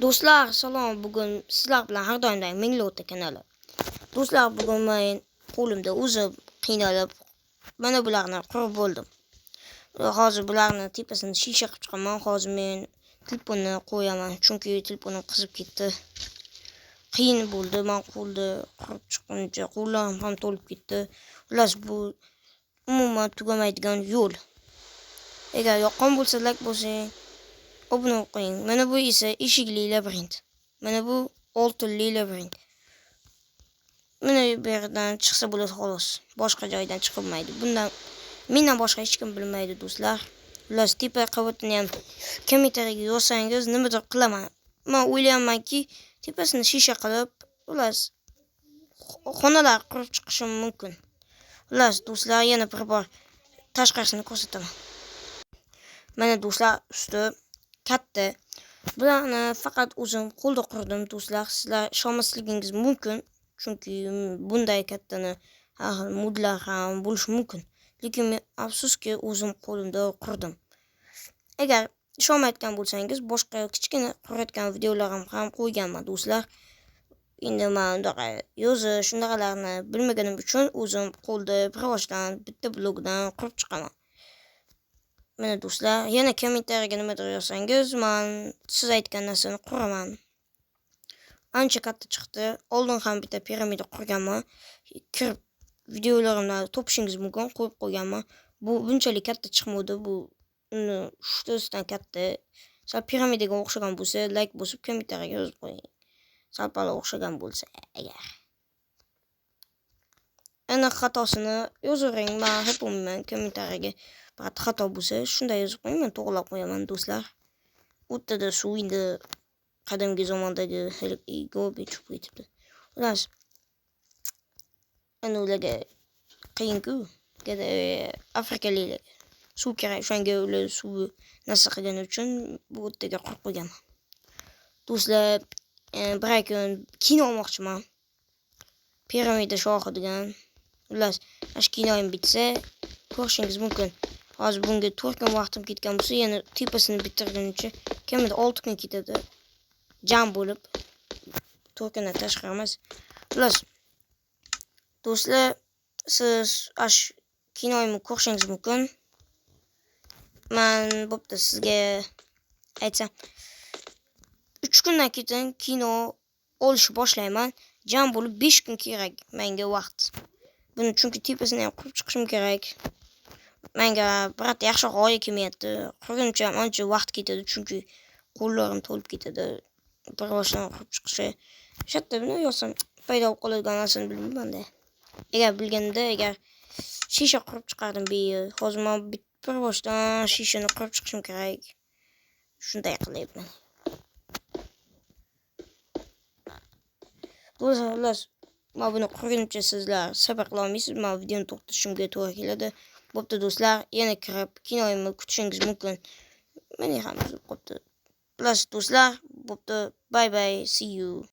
Do'stlar, salom. Bugun sizlar bilan har doimdagi Minglota kanali. Do'stlar, bugun men qo'limda o'zim qiynalib mana bularni qurib bo'ldim. Hozir bularni tepasini shisha qilib chiqaman. Hozir men telefonni qo'yaman, chunki telefonim qizib ketdi. Qiyin bo'ldi. Men qo'lda qurib chiqquncha qo'llarim ham to'lib ketdi. Xullas, bu umuman tugamaydigan yo'l. Agar yoqqan bo'lsa, like bosing, obuna qo'ying. Mana bu esa eshikli labirint. Mana bu oltinli labirint. Mana bu yerdan chiqsa bo'ladi xolos. Boshqa joydan chiqilmaydi. Bundan mendan boshqa hech kim bilmaydi, do'stlar. Xullas, tepa qavatini ham kommentariyga yozsangiz nimadir qilaman. Men o'ylayapmanki, tepasini shisha qilib, xullas xonalar qurib chiqishim mumkin. Xullas, do'stlar, yana bir bor tashqarisini ko'rsataman. Mana do'stlar, usti katta. Bularni faqat o'zim qo'lda qurdim, do'stlar. Sizlar ishonmasligingiz mumkin, chunki bunday kattani har xil modlar ham bo'lishi mumkin. Lekin men afsuski o'zim qo'limda qurdim. Agar ishonmayotgan bo'lsangiz, boshqa kichkina qurayotgan videolarim ham qo'yganman, do'stlar. Endi men undaqa yozish, shundaqalarni bilmaganim uchun o'zim qo'lda birovoshdan, bitta blokdan qurib chiqaman. Mana do'stlar, yana kommentariyaga nimadir yozsangiz, men siz aytgan narsani quraman. Ancha katta chiqdi. Oldin ham bitta piramida qurganman. Kirib videolarimni topishingiz mumkin, qo'yib qo'yganman. Bu bunchalik katta chiqmadi. Bu uchtasidan katta. Sal piramidaga o'xshagan bo'lsa, like bosib kommentariyaga yozib qo'ying. Sal pal o'xshagan bo'lsa agar. Ana xatosini yozavering. Men hep umuman kommentariyaga faqat xato bo'lsa, shunday yozib qo'ying, men to'g'rilab qo'yaman, do'stlar. O'rtada suv endi qadimgi zamondagi go'bi cho'p ketibdi. Xullas, ana ularga qiyin-ku. Afrikaliklar suv kerak, o'shanga ular suv narsa qilgani uchun bu o'rtaga qurib qo'yganman. Do'stlar, bir kun kino olmoqchiman. Piramida shohi degan. Xullas, ash kinoyim bitsa ko'rishingiz mumkin. Hozir bunga 4 kun vaqtim ketgan bo'lsa, yana tepasini bitirguncha kamida 6 kun ketadi. Jam bo'lib 4 kundan tashqari emas. Xullas, do'stlar, siz ash kinoyimni ko'rishingiz mumkin. Men bo'pti sizga aytsam, 3 kundan keyin kino olishni boshlayman. Jam bo'lib 5 kun kerak menga vaqt. Buni chunki tepasini ham qurib chiqishim kerak. Menga birat yaxshi g'oya kelmayapti. Qurguncha ham ancha vaqt ketadi, chunki qo'llarim to'lib ketadi. Bir boshdan qurib chiqishi. Shatda buni yozsam paydo qoladigan narsani bilmayman-da. Agar bilganda, agar shisha qurib chiqardim beyi. Hozir men bir boshdan shishani qurib chiqishim kerak. Shunday qilyapman. Xullas, men buni qurguncha sizlar sabr qila olmaysiz. Men videoni to'xtatishimga to'g'ri keladi. Bo'pti do'stlar, yana kirib kinoyimni kutishingiz mumkin. Meni ham qopti. Xullas do'stlar, bo'pti. Bye bye, see you.